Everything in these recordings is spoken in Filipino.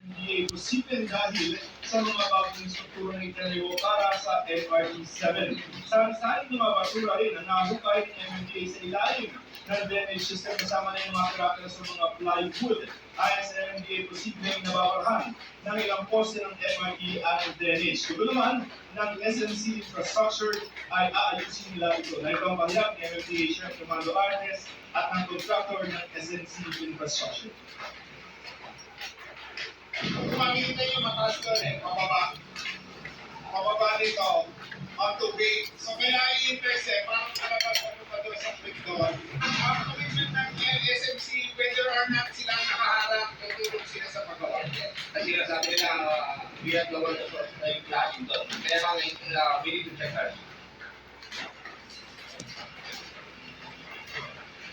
hindi posibleng dahil sa mga bagong struktura ng itinayo para sa MRT-7. Sa mga basura rin ang nahukay ng MMDA sa ilalim ng drainage system kasama na yung mga cracker sa mga plywood. Ayon sa MMDA, posibleng nababarahan ng ilang poste ng MRT at drainage. Kung naman ng SMC Infrastructure ay aayusin nila ito. Na ito ang pahilap ni MMDA Chef Romando Artes at ng contractor ng SMC Infrastructure. Kung makikita nyo, mataas doon pababa. Pababa dito, ang tubig. So, kailangan i-intercept, parang kalabas ako pa doon sa tubig doon. Ang commitment ng SMC, whether or not silang nakaharap, tutulong sila sa paggawa. Kasi sabi nila, we have the world of flashing doon. Kaya nga, we need to check that.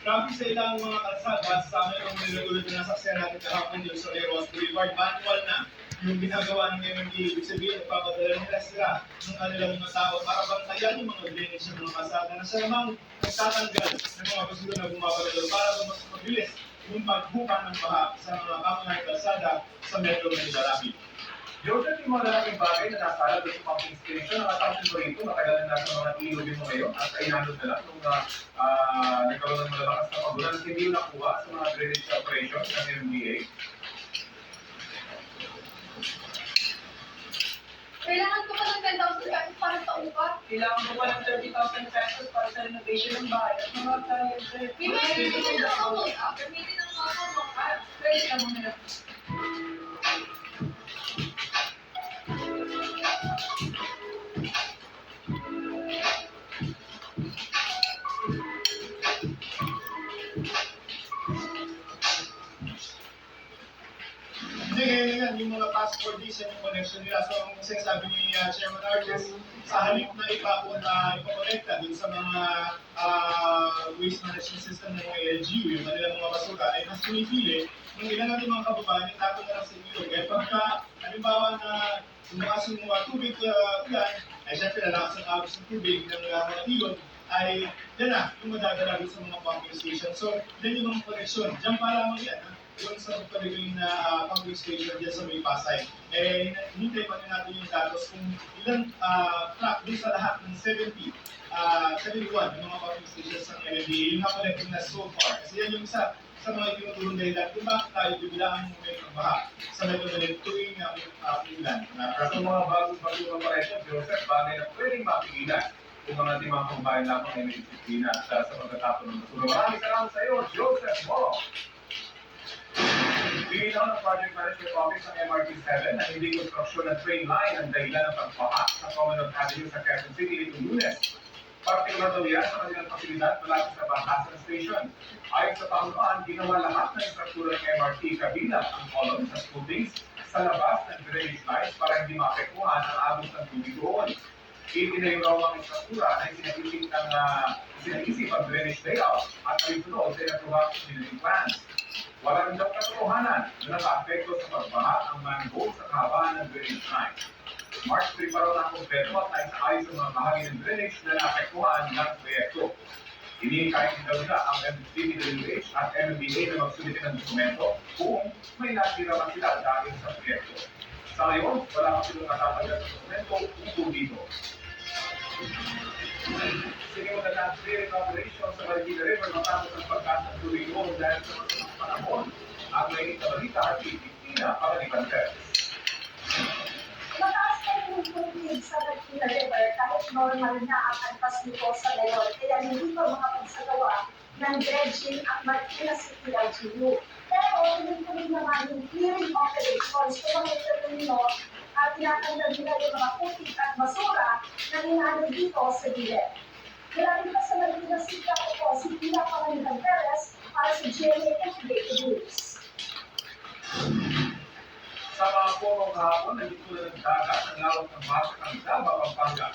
Grabe sa ilang mga kalsada, sa amin ang nilagulat na nasaksiyan natin kahapon yung sa Leros Boulevard, manual na yung ginagawa ng MMDA. Ibig sabihin, nagpapadala nila sila ng kanilang mga tao para bantayan yung mga drainage ng mga kalsada na siya namang nagtatanggal ng mga basura na bumabagay para mas mabilis yung pagbuka ng baha sa mga kamunang kalsada sa Metro Manila Rapid. Joseph, yung mga lalaking bagay na nasala doon sa pumping station, nakatapos ko rito, matagal na nasa mga ilog mo ngayon at inanod na lang nung nagkaroon ng malalakas na pagulan at hindi yung nakuha sa mga drainage operation ng MMDA. Kailangan ko pa ng 10,000 pesos para sa upa. Kailangan ko pa ng 30,000 pesos para sa renovation ng bahay at mga clients. May gamitin ng ako. Gamitin ng ako. Pwede ka muna. Hindi, ngayon yung mga passport visa yung connection nila. So, ang sinasabi ni Chairman Artes, sa halip na ipakonekta dun sa mga waste management system ng mga LGU, yung kanilang mga basura, ay mas pinipili ng ilan natin mga kababayan, yung tapo na lang sa ilog. Kaya pagka, halimbawa na lumakas yung mga tubig ulan, ay syempre lalakas ang agos ng tubig ng mga ilog, ay yan na, yung madadala sa mga pumping station. So, yan yung mga connection. Diyan pa lamang yan, yung sa pagpalagay na pumping station dyan sa may Pasay. Eh, hinintay pa rin natin yung datos kung ilang truck din sa lahat ng 71 ng mga pumping stations ng LNDA, yung na-connecting na so far. Kasi yan yung isa sa mga itinutulong dahilan kung bakit tayo bibilangan ng may pagbaha sa Metro Manila tuwing ulan. Sa mga bagong operation, Joseph, bagay na pwedeng mapigilan kung ang ating mga kumbayan lamang ay may disiplina sa pagkatapon ng basura. Maraming salamat sa iyo, Joseph Mo! Binilang ng Project Management Office ng MRT-7 na hindi konstruksyon ng train line ang dahilan ng pagbaha sa Commonwealth Avenue sa Quezon City nitong Lunes. Partikular daw yan sa kanilang pasilidad malapit sa Bangkasan Station. Ayon sa Pangunahan, ginawa lahat ng infrastruktura ng MRT kabilang ang columns at footings sa labas ng drainage lines para hindi maapektuhan ang agos ng tubig doon. Itinayo raw ang infrastruktura na sinaisip ang drainage layout at nalintunod sa inapruhang engineering plans. Wala rin daw katotohanan na naka-apekto sa pagbaha ang manhole sa kahabaan ng drainage line. March 3 pa raw na kompleto at naisaayos ang mga bahagi ng drainage na naapektuhan ng proyekto. Iniikayin daw nila ang MDPWH at MMDA na magsulit ng dokumento kung may natira man sila dahil sa proyekto. Sa ngayon, wala pa silang natatanggap sa dokumento ukol dito. Sige mo na free operation sa Marikina River matapos ang pagkas ng tubig noon dahil sa mga panahon. Ang may balita at Pilipinas para ni Panteres. Mataas na yung tubig sa Marikina River kahit normal na ang antas nito sa ngayon. Kaya hindi pa makapagsagawa ng dredging ang Marikina City LGU. Pero tuloy-tuloy naman yung clearing operations kung mga ito at tinatanggal nila yung mga putik at basura na inaano dito sa gilid. Marami pa sa Marikina City ako si Pia Pangalinan Perez para sa GMA Integrated News. Sa mga porong kahapon, nandito na ng dagat ang lawak ng Masa Candaba, Pampanga.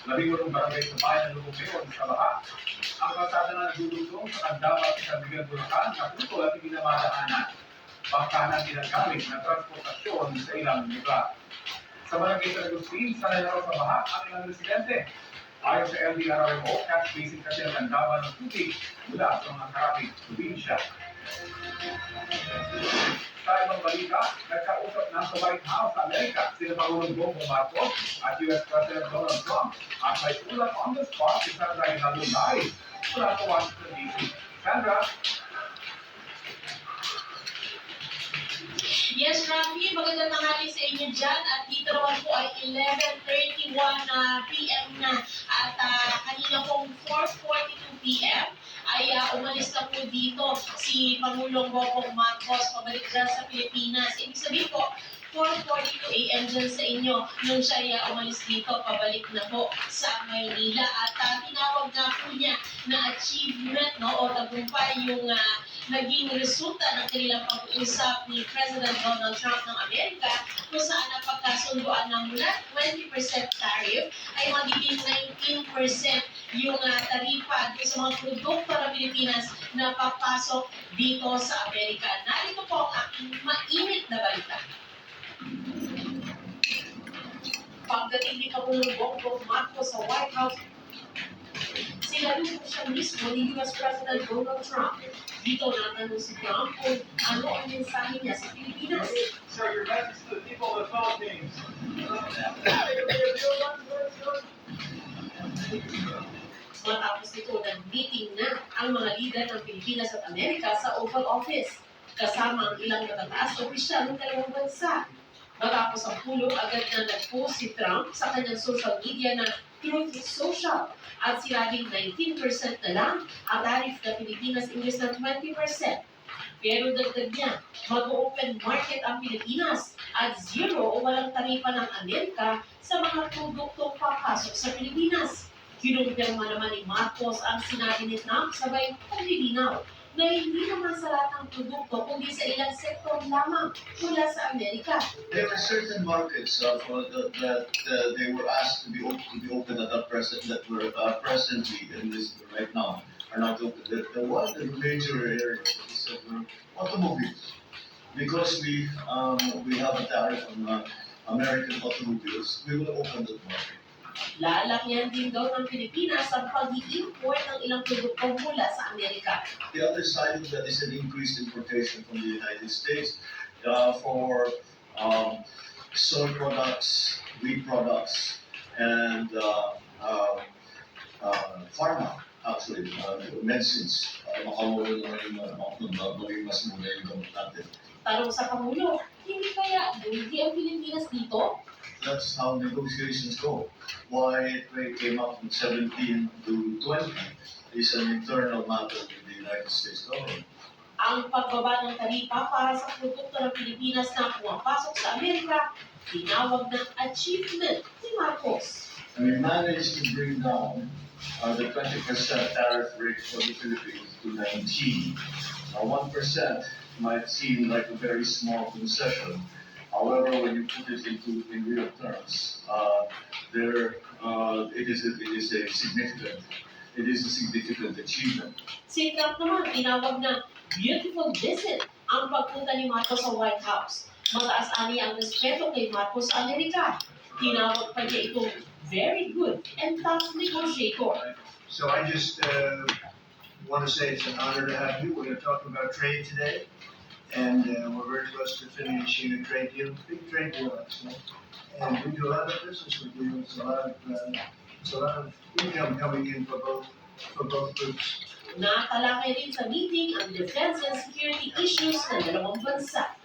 18 barangay sa bayan ng Lumeo sa baha. Ang kalsada na nagdudugtong sa Candaba at sa Miguel Bulacan na puto at hindi na madaanan. Pangkanan ginagamit na transportasyon sa ilang lugar. Sa barangay sa Agustin, sanay na raw sa baha ang ilang residente. Ayon sa LDRRMO, catch basin kasi ang Candaba ng tubig mula sa mga karaping probinsya. Sa ibang balita, nagkausap na lang sa White House sa Amerika, sina Pangulong Bongbong Marcos at US President Donald Trump. At may ulat on the spot si Sandra Hinaldo live mula sa Washington, D.C. Sandra? Yes, Rafi, magandang tanghali sa inyo dyan. At dito naman po ay 11:31 p.m. na. At kanina pong 4:42 p.m. ay umalis na po dito si Pangulong Bongbong Marcos pabalik dyan sa Pilipinas. Ibig sabihin po, 4:42 a.m. dyan sa inyo nung siya ay umalis dito, pabalik na po sa Maynila. At tinawag nga po niya na achievement, no, o tagumpay yung naging resulta ng kanilang pag-uusap ni President Donald Trump ng Amerika kung saan napagkasunduan na mula 20% tariff ay magiging 19% yung tarifa sa mga produkto ng Pilipinas na papasok dito sa Amerika. Narito po ang aking mainit na balita. Pagdating ni Pangulong Bongbong Marcos sa White House, sinalubong siya mismo ni US President Donald Trump. Dito natanong si Trump kung ano ang mensahe niya sa Pilipinas. Sir, your message to the people of the Philippines. Matapos nito, nag-meeting na ang mga lider ng Pilipinas at Amerika sa Oval Office, kasama ang ilang matataas na opisyal ng dalawang bansa. Matapos ang pulong, agad na nag-post si Trump sa kanyang social media na Truth Social at sinabing 19% na lang ang tariff na Pilipinas imbes na 20%. Pero dagdag niya, mag-open market ang Pilipinas at zero o walang tarifa ng Amerika sa mga produktong papasok sa Pilipinas. Kinumpirma naman ni Marcos ang sinabi ni Trump sabay paglilinaw na hindi naman sa lahat ng produkto kundi sa ilang sektor lamang mula sa Amerika. There are certain markets that they were asked to be open at that present that were presently in this right now are not open. The one of the major areas is automobiles, because we have a tariff on American automobiles. We will open that market. Lalakyan din daw ng Pilipinas ang pag-i-import ng ilang produkto mula sa Amerika. The other side of that is an increased importation from the United States for soy products, wheat products, and pharma, actually, medicines. Makawala na maging mas muna yung gamot natin. Tanong sa Pangulo, hindi kaya hindi ang Pilipinas dito? That's how negotiations go. Why it came up from 17 to 20 is an internal matter with the United States government. Ang pagbaba ng taripa para sa produkto ng Pilipinas na pumapasok sa Amerika, tinawag ng achievement ni Marcos. And we managed to bring down the 20% tariff rate for the Philippines to 19. Now 1% might seem like a very small concession. However, when you put it in real terms, it is a significant achievement. Si Trump naman tinawag na beautiful visit ang pagpunta ni Marcos sa White House. Mataas ani ang respeto kay Marcos sa Amerika. Tinawag pa niya itong very good and tough negotiator. So I just want to say it's an honor to have you. We're going to talk about trade today. And we're very close to finishing a trade deal, big trade deal actually. And we do a lot of business with you. It's a lot of income coming in for both groups. Natalakay rin sa meeting ang defense and security issues ng dalawang bansa.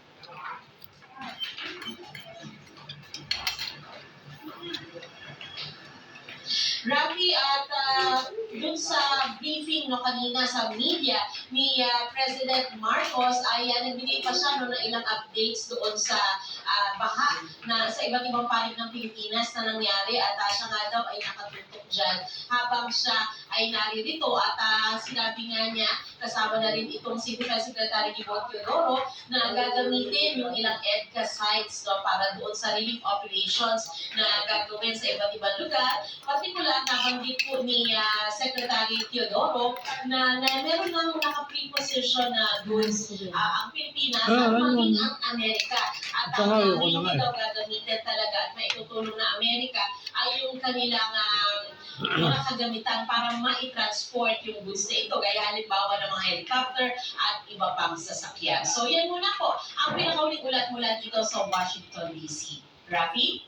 Rafi, at dun sa briefing no, kanina sa media ni President Marcos ay nagbigay pa siya no, ng ilang updates doon sa baha na sa iba't ibang panig ng Pilipinas na nangyari at siya nga daw ay nakatutok dyan habang siya ay naririto at sinabi nga niya kasama na rin itong si Defense Secretary Gibo Teodoro na gagamitin yung ilang EDCA sites no, para doon sa relief operations na gagawin sa iba't ibang lugar. Partikular, nabanggit po ni Secretary Teodoro na meron nang naka-preposition na goods ang Pilipinas at maging ang Amerika. At ang hindi daw gagamitin talaga at maitutulong na Amerika ay yung kanilang mga kagamitan para ma-transport yung goods na ito, gaya halimbawa ng mga helicopter at iba pang sasakyan. So yan muna po ang pinakauling ulat mula dito sa Washington, D.C. Rafi?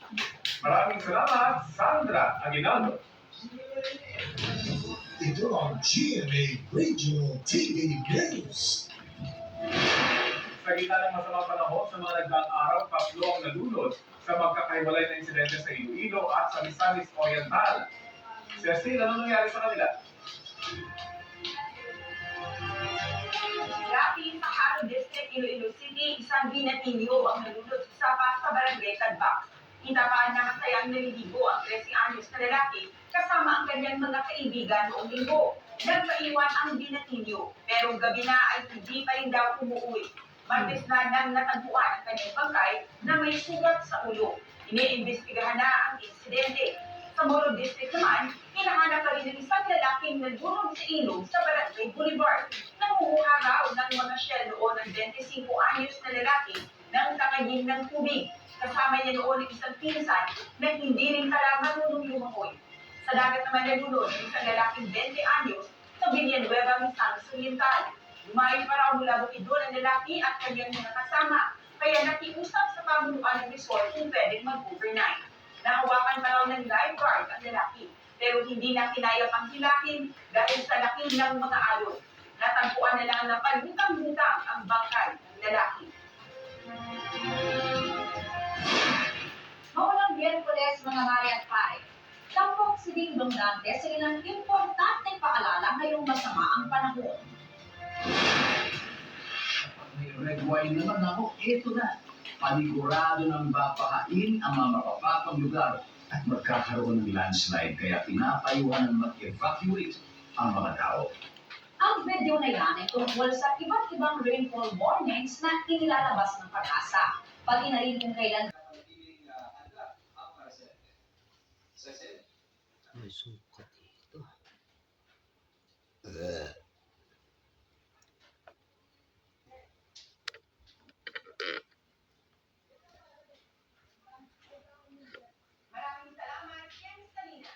Maraming salamat, Sandra Aguinaldo. Ito ang GMA Regional TV News. Sa gitna ng masamang panahon sa mga nagdaang araw, tatlo ang nalunod sa magkakahiwalay na insidente sa Iloilo at sa Misamis Oriental. Cecil, ano nangyari sa kanila? Rafi, sa Haro District, Iloilo City, isang binatilyo ang nalulod sa sapa sa barangay Tadbak. Kitapaan na masayang naliligo ang 13 anyos na lalaki kasama ang kanyang mga kaibigan noong linggo. Nagpaiwan ang binatilyo, pero gabi na ay hindi pa rin daw umuwi. Martes na nang natagpuan ang kanyang bangkay na may sugat sa ulo. Iniimbestigahan na ang insidente. Sa Moro District naman, hinahanap pa rin ng isang lalaking nagulong sa ilog sa Barangay Boulevard. Nangunguha raw ng mga shell noon ng 25 anyos na lalaki ng kakagin ng tubig. Kasama niya noon ng isang pinsan na hindi rin pala marunong lumangoy. Sa dagat naman nalulod ng isang lalaking 20 anyos sa Villanueva, Misamis Oriental. Lumayo pa raw mula Bukidnon ang lalaki at kanyang mga kasama, kaya nakiusap sa pamunuan ng resort kung pwedeng mag-overnight. Nahawakan pa raw ng lifeguard ang lalaki, pero hindi na kinaya pang hilahin dahil sa laki ng mga alon. Natagpuan na lang na palutang-lutang ang bangkay ng lalaki. Maulang Miyerkules, mga Mari at Pare. Tampok si Dingdong Dante sa ilang importanteng paalala ngayong masama ang panahon. May red wine naman ako, eto na. Panigurado ng bapahain ang mga mapapatong lugar at magkakaroon ng landslide kaya pinapayuhan ng mag-evacuate ang mga tao. Ang video na yan ay tungkol sa iba't ibang rainfall warnings na inilalabas ng pag-asa. Pati na rin kung kailan May sukat dito. Maraming salamat, Ken Salina.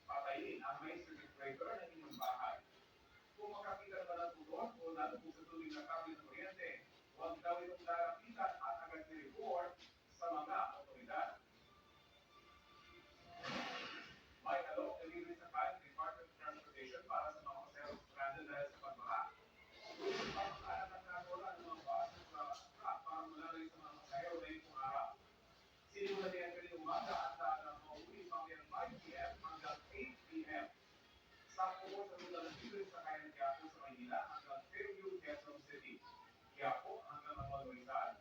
patayin ang main circuit breaker ng inyong bahay. Kung makakita naman ang tugon o lalo kung sa tuloy na kable ng kuryente, huwag daw itong lalapitan at agad i-report sa mga otoridad. May alok na libre sa kahit Department of Transportation para sa mga paseros stranded dahil sa pagbaha. Gusto pa makalat ang nagawa ng mga bus sa truck para mula rin sa mga pasahero na itong araw. Sinimula din ang kaninang umaga at ng mauwi pangyan 5 p.m. hanggang 8 p.m. Sakto po sa lugar ng libre sa kaya ng Quiapo sa Maynila hanggang Fairview, Quezon City. Quiapo hanggang Apodo Rizal,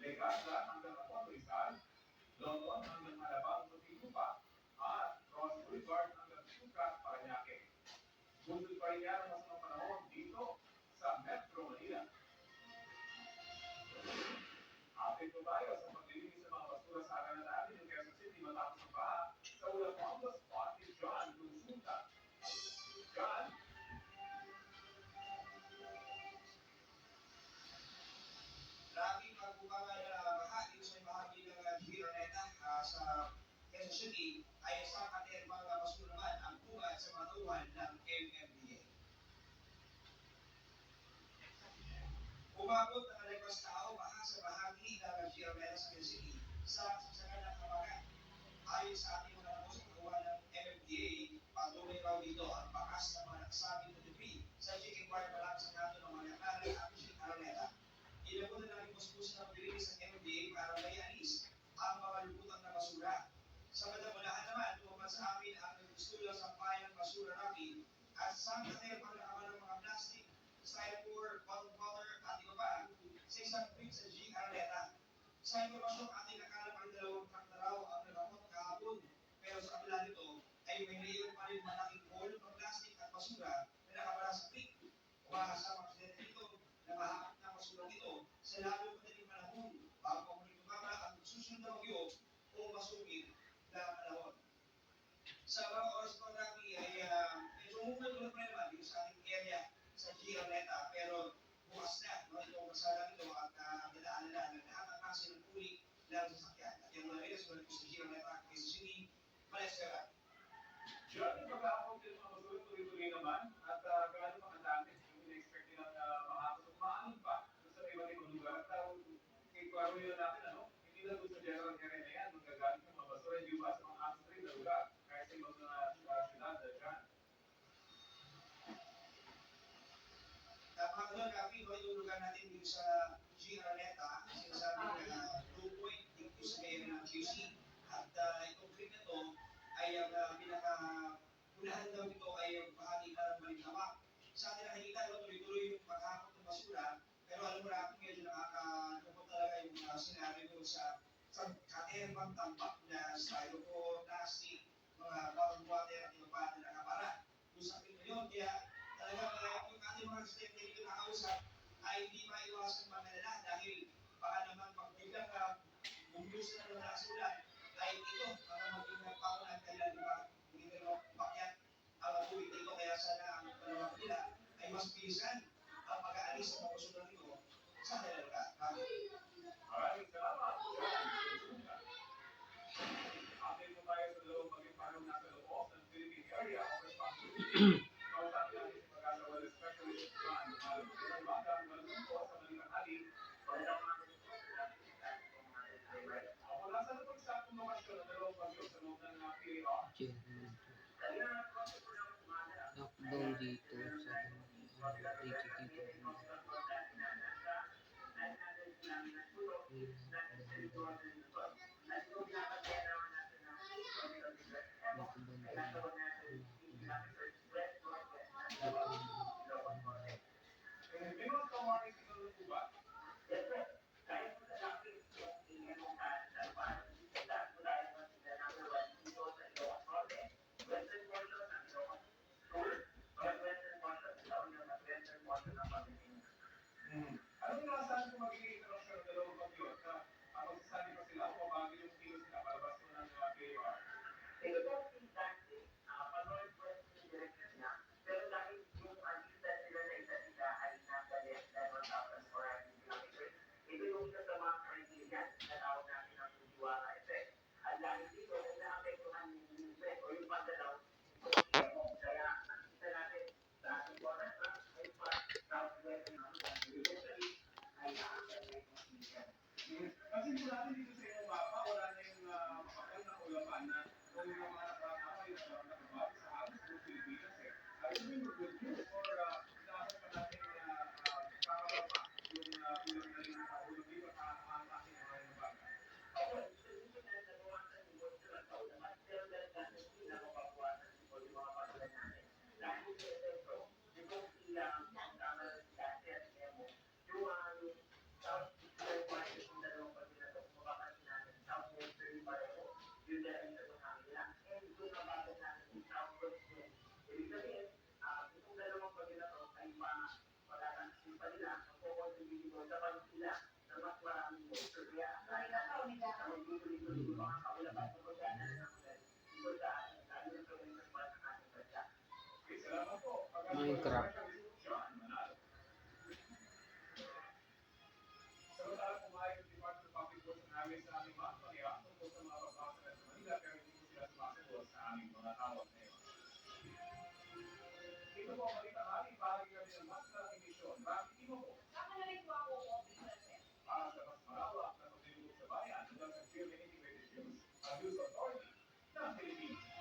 Legazpi hanggang Apodo Rizal, London hanggang Alabang Muntinlupa, at Cross Boulevard hanggang Sucat, Parañaque. Buntot pa rin yan ang masamang panahon dito sa Metro Manila. Atin po tayo sa paglilinis ng mga basura sa Aranal Avenue ng Quezon City matapos ang baha sa ulang Pangos Spot ni John Consulta. John? Maraming magbukangan na baha dito sa bahagi ng Gironeta sa Quezon City ay isang katerbang basura naman ang bugat sa mga tauhan ng MMDA. Umabot ng alegos tao baha sa bahagi ng Gironeta sa Quezon City sa saksakan ng Kabagan. Ayon sa ating mga nabos sa kawan ng MMDA, patuloy raw dito ang bakas ng mga nagsabing na debris sa chicken bar malapit sa kanto ng mga nakanan at Gironeta. Inabunan na rin puspusan ng paglilinis ng MMDA para maialis ang mga luputang na basura. Sa madamunahan naman, lumabas sa amin ang nagpistula sa payan ng basura namin at sa katerbang nakaman ng mga plastic, styrofoam, bottled water at iba pa sa isang bridge sa G. Araneta. Sa impormasyon, ating nakalap ang 2 truck na raw ang nagakot kahapon. Pero sa kabila nito ay may layer pa rin malaking bowl ng plastic at basura na nakabara sa creek. Umahas ang aksidente dito na mahakot na basura nito sa lalong madaling panahon bago pa muli tumama ang susunod na bagyo o masugid na panahon. Sa mga oras pa natin ay medyo umulan pa naman dito sa ating area sa Gironeta pero bukas na itong kasala nito at dadaanan na ng lahat ng klase ng uri ng sasakyan. At yung mga sa Gironeta, Quezon City, Malesera. John, yung pag-aakot din mga basura tuloy-tuloy naman at gaano pa kadami yung ina-expect nilang makakot at maanin pa sa iba't ibang lugar. At kaya nila natin, hindi na doon sa general area na yan, magagaling ng mga basura, hindi ba sa mga upstream na lugar, kaya sa ibang syudad, John. Mga doon, Rafi, yung lugar natin dito sa Gironeta, sinasabi na low point dito sa area ng QC. At itong creek na to ay ang pinaka-unahan daw dito ay bahagi na ng Malindamak. Sa atin nakikita, tuloy-tuloy yung paghakot ng basura. Pero alam mo Rafi, medyo nakakalungkot talaga yung scenario doon sa katerbang tambak na styrofoam, plastic, mga bottled water at iba pa na nakabara. Doon sa creek na yun, kaya talagang yung ating mga residente dito nakausap ay hindi maiwasan mangalala dahil baka naman pag biglang bumusin na ng ulan ay ito ang maging pangunan kaya hindi nila mapakyat ang tubig dito kaya sana ang panawag nila ay mas bilisan ang pag-aalis sa mga usulan nito sa dalaga. Maraming salamat. Update mo tayo sa dalawang maging parang nasa loob ng Philippine Area of Responsibility. Kausapin natin si Pag-asa Specialist John Malo. Isang baga ang malungkot po sa Malinang Hali. Mula sa napagsakong lokasyon ng dalawang bagyo sa loob ng PAR. Lockdown dito sa Anong inasahan kung magiging interaksyon ng dalawang bagyo at magsasabi pa sila o sigurado dito sa inyong mapa, wala na yung makapal na ulapan na kung yung mga nakarang araw yung nakabawi sa halos buong Pilipinas eh. Ito yung good news or dapat pa natin kakawal pa yung ulam na rin ulam dito at ang ating mga yung bangka. Ako, gusto na nabawasan yung buwan sa kaulaman, pero dahil natin hindi na mababawasan yung mga patulan natin. Dahil sa ito, yung kung ilang ang tama ng dati at emo, yung South Eastern Market ng dalawang pagkina ito, mapapansin natin, Southwest very pareho, yun dahil sa Buhangila. And kung nabasa natin yung Southwest din, ibig sabihin, itong dalawang pagkina ito ay pagkakansin pa nila, magpo-contribute mo sa pagkila na mas maraming moisture. Kaya kahit natin, na magtutuloy-tuloy yung mga kaulapan sa pagkana ng ulan, dito sa atin, lalo na sa winter month ng ating bansa. Okay, salamat po. Minecraft. Samantala pumayag yung Department of Public Works ng aming sa aming mga pangyayari tungkol sa mga pagbabasagan sa Manila pero hindi po sila sumasagot sa aming mga tawag ngayon. Ito po ang balita kami, bahagi kami ng mas malaking misyon. Bakit ito po? Nakalagay po ako President. Para sa mas malawak na paglilingkod sa bayan hanggang sa Clearly Integrated Use, ang Use Authority ng Pilipinas.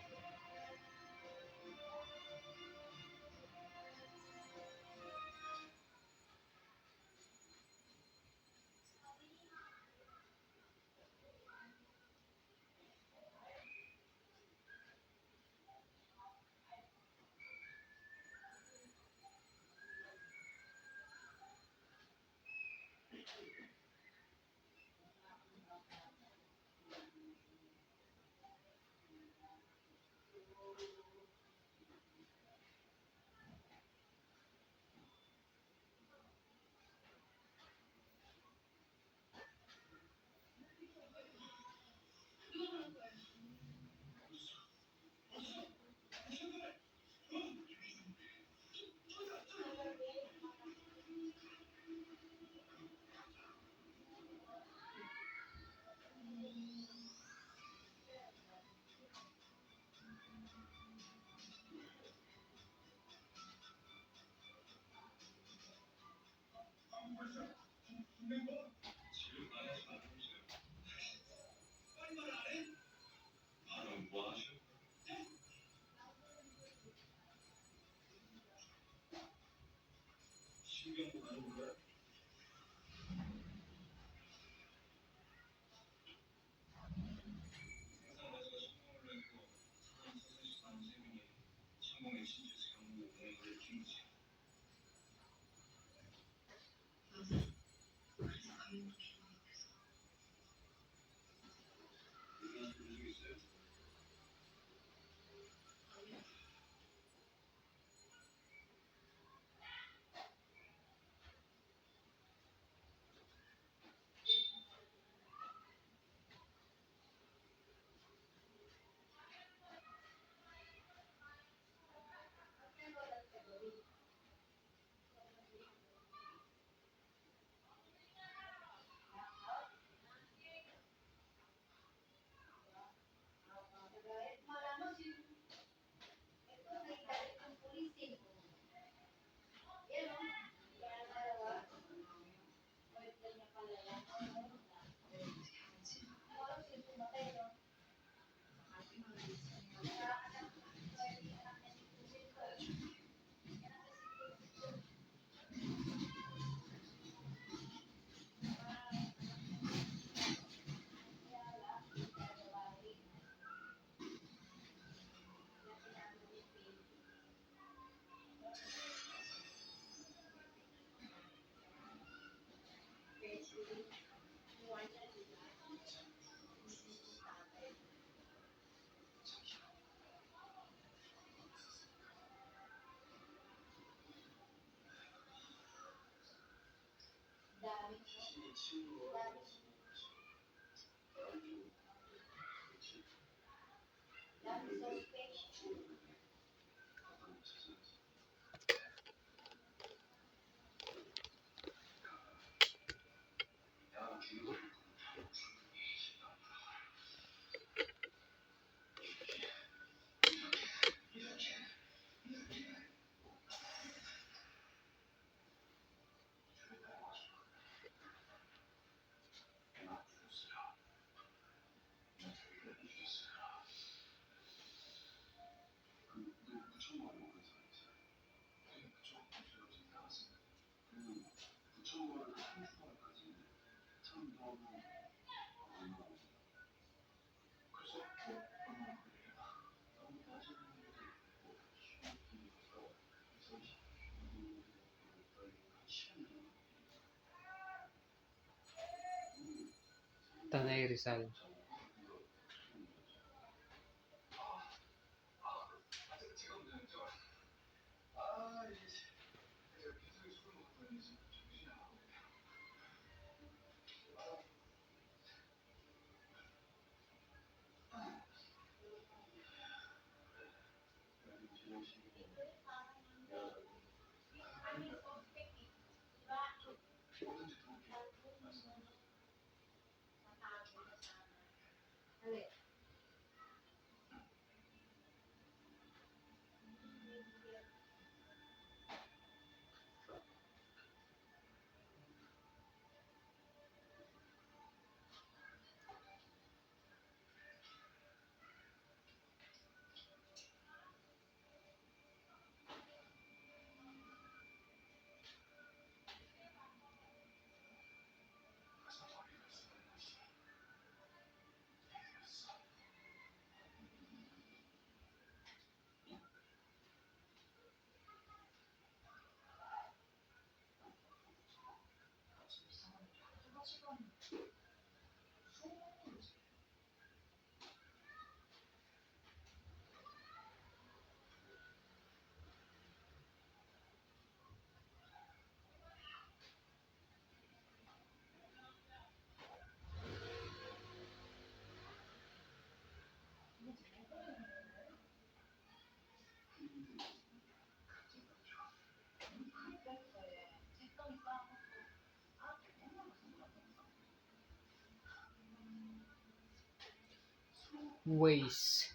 Tanay Rizal. Ways.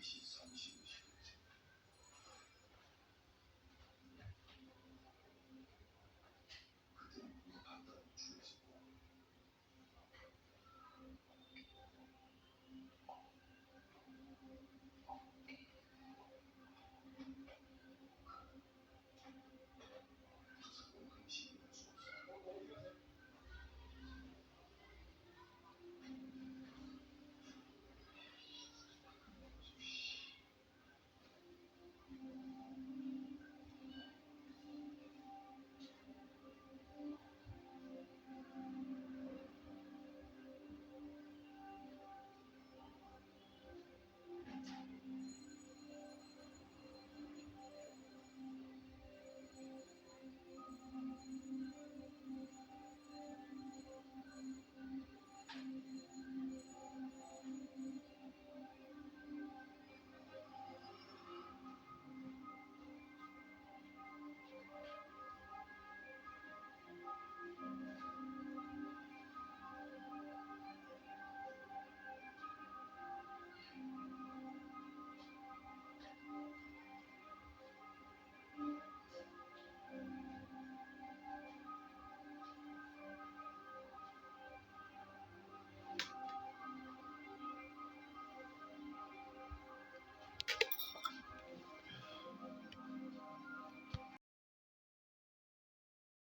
2030